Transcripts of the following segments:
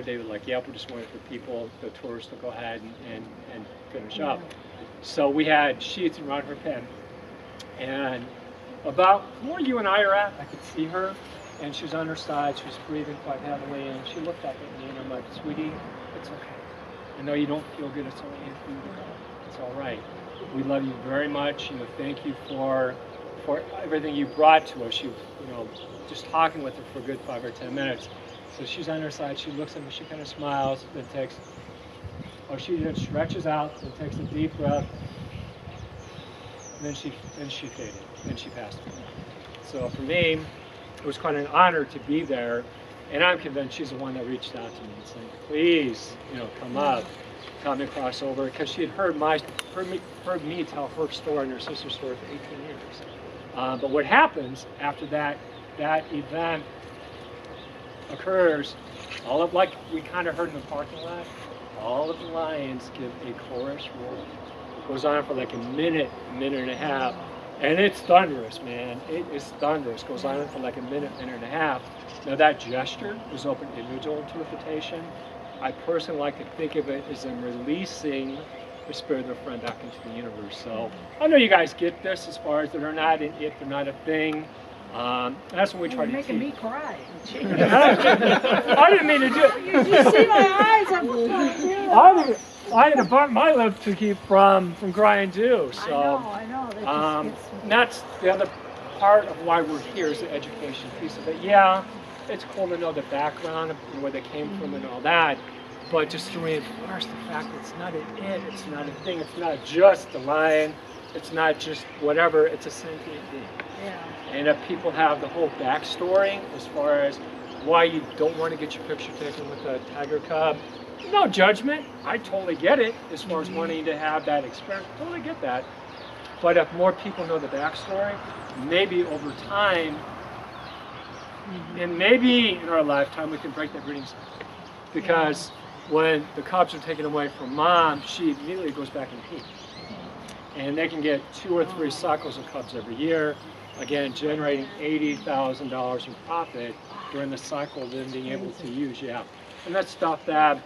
Saturday, we're like, yep, we're just waiting for people, the tourists to go ahead and finish up. So we had sheets around her pen. And about where you and I are at, I could see her, and she was on her side, she was breathing quite heavily, and she looked up at me, and I'm like, sweetie, it's okay. I know you don't feel good, it's okay for you to go. It's all right. We love you very much. Thank you for everything you brought to us. Just talking with her for a good 5 or 10 minutes. So she's on her side. She looks at me. She kind of smiles. Then she then stretches out and takes a deep breath. And then she faded. Then she passed away. So for me, it was quite an honor to be there. And I'm convinced she's the one that reached out to me and said, please, come up. Come and cross over, because she had heard me tell her story and her sister's story for 18 years. But what happens after that event occurs, all of, like we kind of heard in the parking lot, all of the lions give a chorus roar. It goes on for like a minute and a half, and it's thunderous, man. It is thunderous. It goes on for like a minute and a half. Now that gesture is open to individual interpretation. I personally like to think of it as them releasing the spirit of their friend back into the universe. So I know you guys get this as far as they're not an it, they're not a thing. That's what we try to teach. You're making me cry. I didn't mean to do it. You see my eyes? I had to bump my lip to keep from crying too. So I know. That's the other part of why we're here, is the education piece of it. Yeah. It's cool to know the background and where they came from and all that, but just to reinforce the fact that it's not an it, it's not a thing, it's not just the lion, it's not just whatever, it's a sentient being. Yeah. And if people have the whole backstory as far as why you don't want to get your picture taken with a tiger cub, no judgment, I totally get it as far as wanting to have that experience, totally get that. But if more people know the backstory, maybe over time, and maybe in our lifetime we can break that breeding cycle. Because when the cubs are taken away from mom, she immediately goes back and peak. And they can get 2 or 3 cycles of cubs every year, again generating $80,000 in profit during the cycle, then being able to use, And that's stuff that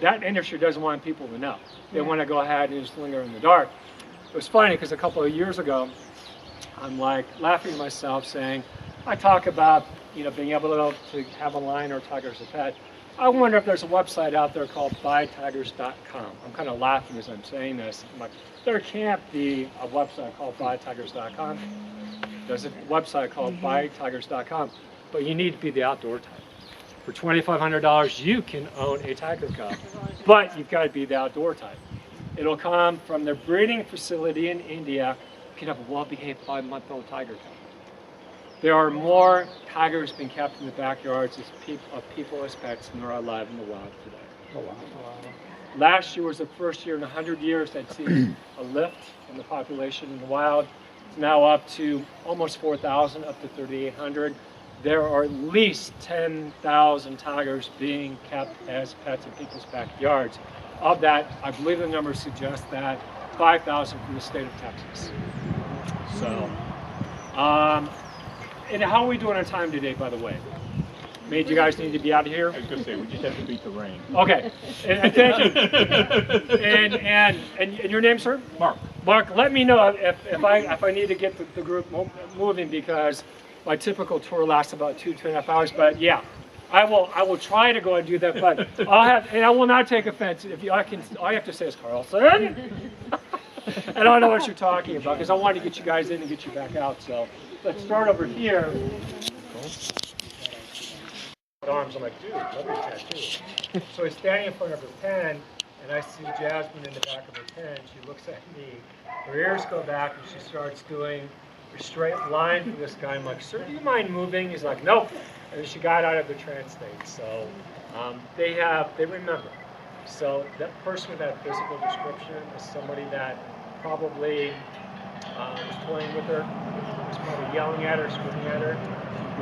industry doesn't want people to know. They want to go ahead and just linger in the dark. It was funny because a couple of years ago, I'm like laughing at myself saying, I talk about being able to have a lion or tiger as a pet. I wonder if there's a website out there called buytigers.com. I'm kind of laughing as I'm saying this. I'm like, there can't be a website called buytigers.com. There's a website called buytigers.com, but you need to be the outdoor type. For $2,500, you can own a tiger cub, but you've got to be the outdoor type. It'll come from their breeding facility in India. You can have a well-behaved 5-month-old tiger cub. There are more tigers being kept in the backyards of people as pets than there are alive in the wild today. Oh, wow. Last year was the first year in 100 years that seen a lift in the population in the wild. It's now up to almost 4,000, up to 3,800. There are at least 10,000 tigers being kept as pets in people's backyards. Of that, I believe the numbers suggest that 5,000 from the state of Texas. So, and how are we doing on time today, by the way? Made you guys need to be out of here? I was going to say, we just have to beat the rain. Okay, and thank you. And your name, sir? Mark. Mark, let me know if I need to get the group moving, because my typical tour lasts about 2.5 hours. But yeah, I will try to go and do that. But I will not take offense if all you have to say is Carlson. I don't know what you're talking about, because I want to get you guys in and get you back out. So let's start over here. Arms, I'm like, dude, love your tattoo. So he's standing in front of her pen, and I see Jasmine in the back of her pen. She looks at me, her ears go back, and she starts doing a straight line for this guy. I'm like, sir, do you mind moving? He's like, nope. And she got out of the trance state. So they remember. So that person with that physical description is somebody that probably was toying with her, was probably yelling at her, screaming at her.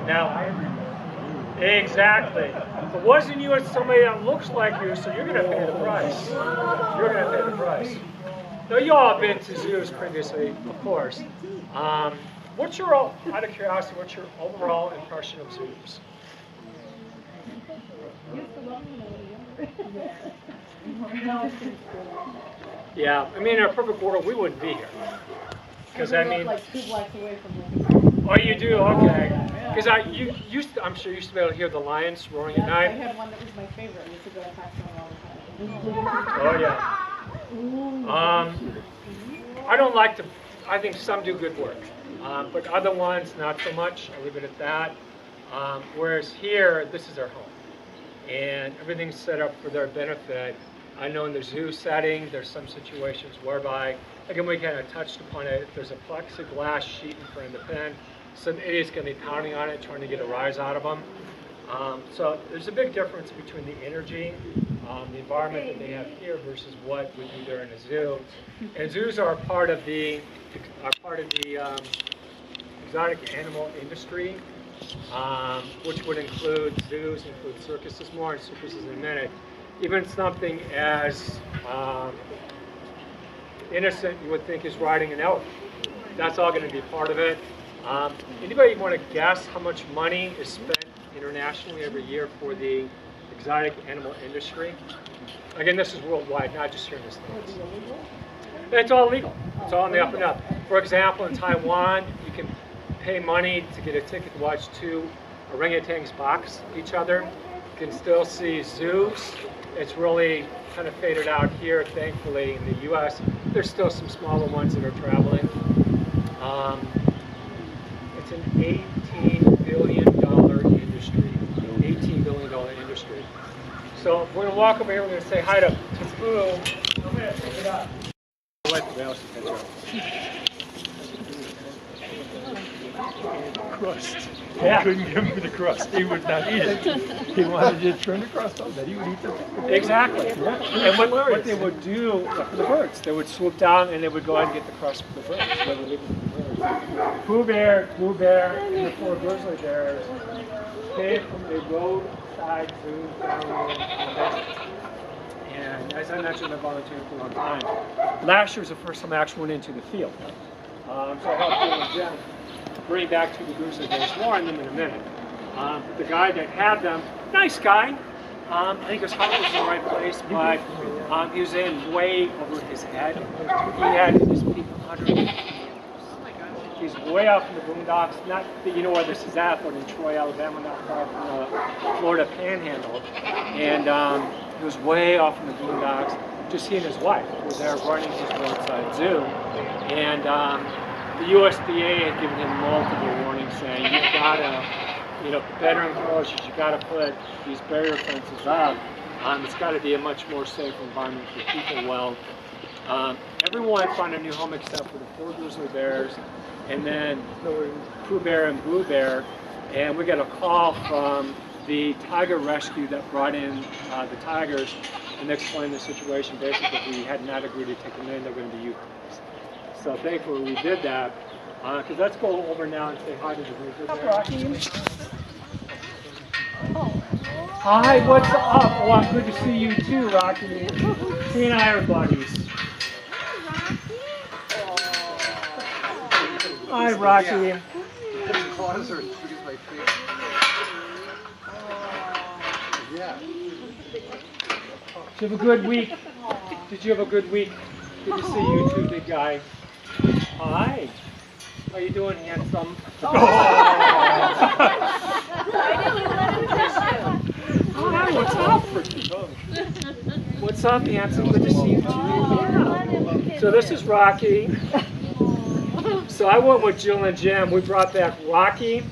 Now I remember. Exactly. If it wasn't you, it's somebody that looks like you, so you're going to pay the price. You're going to pay the price. Now, you all have been to zoos previously, of course. What's your, out of curiosity, what's your overall impression of zoos? Yeah, I mean, in a perfect world, we wouldn't be here. Because I mean, like 2 blocks away from me. oh, you do, okay. Because I'm sure you used to be able to hear the lions roaring at I night. had one that was my favorite. I used to go and talk to him all the time. Oh yeah. I don't like to. I think some do good work, but other ones not so much. I'll leave it at that. Whereas here, this is their home, and everything's set up for their benefit. I know in the zoo setting, there's some situations whereby, again, we kind of touched upon it. If there's a plexiglass sheet in front of the pen, some idiot's going to be pounding on it, trying to get a rise out of them. So there's a big difference between the energy, the environment that they have here versus what we do there in a zoo. And zoos are part of the exotic animal industry, which would include zoos, include circuses, more on circuses in a minute. Even something as innocent you would think is riding an elephant. That's all going to be part of it. Anybody want to guess how much money is spent internationally every year for the exotic animal industry? Again, this is worldwide, not just here in the States. It's all legal. It's all on the up and up. For example, in Taiwan, you can pay money to get a ticket to watch 2 orangutans box each other. You can still see zoos. It's really kind of faded out here, thankfully, in the U.S. There's still some smaller ones that are traveling. It's an $18 billion industry. $18 billion industry. So we're going to walk over here. We're going to say hi to Boo. I'm going to pick it up. Crust. Yeah. I couldn't give him the crust. He would not eat it. He wanted to turn the crust on, that he would eat the Exactly. Yeah. And what they would do for the birds, they would swoop down and they would go out and get the crust for the birds. They would leave it for the birds. Pooh Bear, and the 4 grizzly bears came from the roadside zoo down there. And as I mentioned, I volunteered for a long time. Last year was the first time I actually went into the field. So I helped Jim bring back 2 of the grizzly bears. More on them in a minute. The guy that had them, nice guy. I think his heart was in the right place, but he was in way over his head. He had his peak 100. He's way out in the boondocks. Not that you know where this is at, but in Troy, Alabama, not far from the Florida Panhandle. And he was way off in the boondocks. Just he and his wife were there running his roadside zoo. And the USDA had given him multiple warnings saying, you gotta, better enclosures, you gotta put these barrier fences up. It's gotta be a much more safe environment for people. Well, everyone found a new home except for the 4 grizzly bears, and then Pooh Bear and Blue Bear. And we got a call from the tiger rescue that brought in the tigers and explained the situation. Basically, we had not agreed to take them in, they're going to be euthanized. So thankfully we did that. Because let's go over now and say hi to the grizzly bear. Hi, what's up? Oh, good to see you too, Rocky. He and I are buddies. Hi, Rocky. Yeah. Did you have a good week? Did you have a good week? Good to see you too, big guy. Hi. How you doing, handsome? Hi, what's up? What's up, handsome? Good to see you too. Yeah. So this is Rocky. So I went with Jill and Jim. We brought back Rocky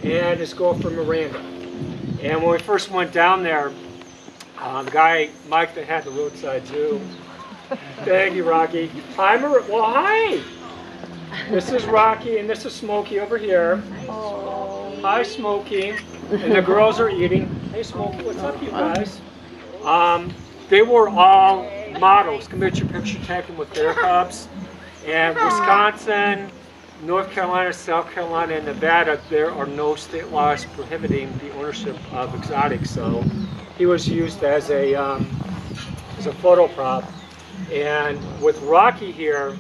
and his girlfriend Miranda. And when we first went down there, the guy, Mike, that had the roadside zoo. Thank you, Rocky. Hi, well, hi. This is Rocky, and this is Smokey over here. Hi, Smokey. And the girls are eating. Hey, Smokey, what's up, you guys? They were all models. Come get your picture taken with bear cubs. And Wisconsin, North Carolina, South Carolina, and Nevada, there are no state laws prohibiting the ownership of exotics. So he was used as a photo prop. And with Rocky here,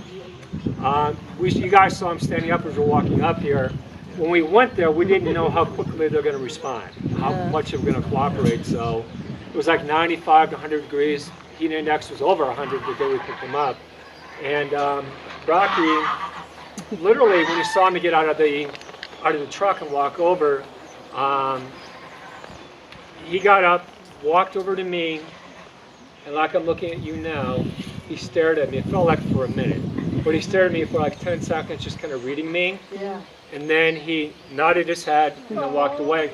you guys saw him standing up as we're walking up here. When we went there, we didn't know how quickly they're going to respond, how much they're going to cooperate. So It was like 95 to 100 degrees. Heat index was over 100 the day we picked him up. And Rocky, literally, when he saw me get out of the truck and walk over, he got up, walked over to me, and like I'm looking at you now, he stared at me. It felt like for a minute, but he stared at me for like 10 seconds, just kind of reading me. Yeah. And then he nodded his head and then walked away.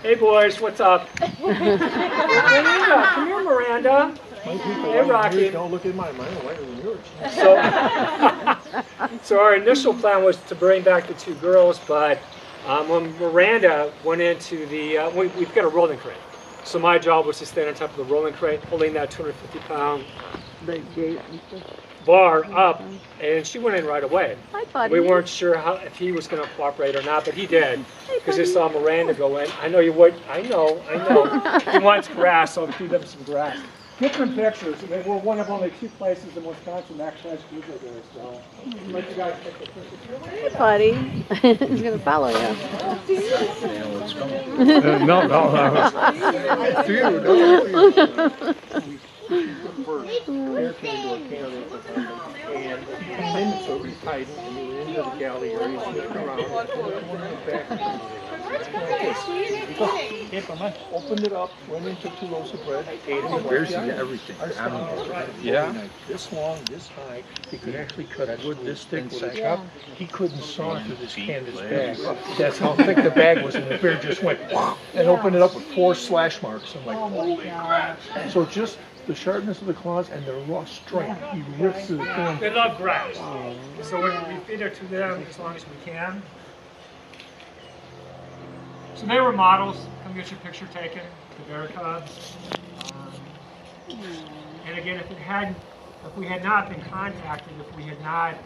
Hey boys, what's up? Miranda, come here, Miranda. Hey, Rocky. Don't look at mine. Mine are whiter than yours. So our initial plan was to bring back the 2 girls, but when Miranda went into the, we've got a rolling crate. So my job was to stand on top of the rolling crate, holding that 250-pound bar up, and she went in right away. Hi, buddy. We weren't sure if he was going to cooperate or not, but he did, because they saw Miranda go in. I know you would. I know. He wants grass, so I'll feed them some grass. Different pictures. They were one of only 2 places in Wisconsin that actually has grizzly bears, so let you guys take the pictures. Hey, buddy. He's going to follow you. No. Air came to a can and so it was tight, and we were into the galley area, sitting around, opened it up, went into 2 loaves of bread, ate them. Bears eat everything. Yeah. This long, this high, he could actually cut wood this thick with a cup. He couldn't saw through this canvas bag. That's how thick the bag was, and the bear just went and opened it up with 4 slash marks. I'm like, holy crap. So just the sharpness of the claws and the raw strength, he rips through the can. They love grass, so we feed it to them as long as we can. So they were models. Come get your picture taken, the bear cubs. And again, if we had not been contacted, if we had not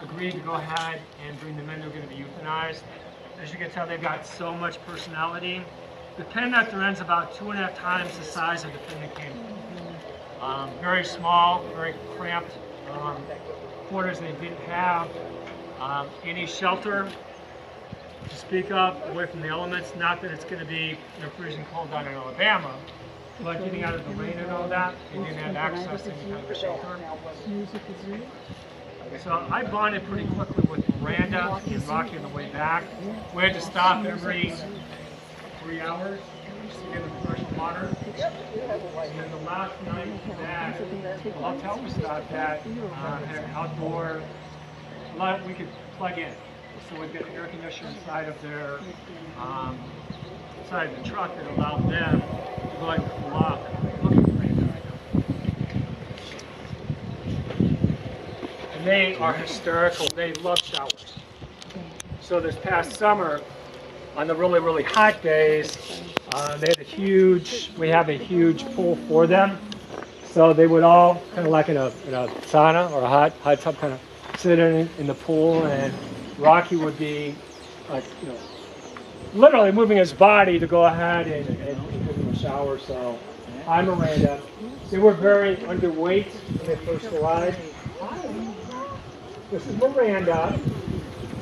agreed to go ahead and bring them in, they're going to be euthanized. As you can tell, they've got so much personality. The pen at their end's about 2.5 times the size of the pen that came in. Very small, very cramped quarters. They didn't have any shelter to speak of away from the elements. Not that it's going to be freezing cold down in Alabama, but getting out of the rain and all that, they didn't have access to any kind of a shelter. So I bonded pretty quickly with Miranda and Rocky on the way back. We had to stop every 3 hours to get them fresh water. And then the last night that hotel we stopped at had an outdoor light we could plug in. So we've got an air conditioner inside of their inside of the truck that allowed them to go and cool off. Look at Miranda right now. And they are hysterical. They love showers. So this past summer, on the really, really hot days, they had we have a huge pool for them. So they would all kind of like in a sauna or a hot tub kind of sit in the pool, and Rocky would be like, literally moving his body to go ahead and give him a shower. So hi, Miranda. They were very underweight when they first arrived. This is Miranda.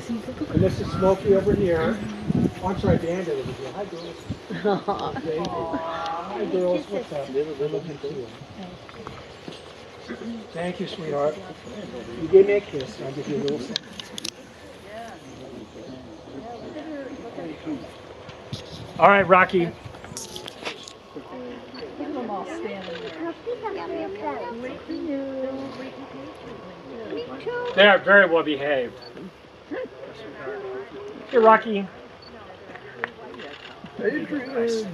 And this is Smokey over here. Oh, I'm sorry, Bandit over here. Hi, girls. Hi, girls. What's up? They're looking for you. Thank you, sweetheart. You gave me a kiss. I'll give you a little something. All right, Rocky. Get them all standing there. They are very well behaved. Hey, Rocky. Adrian!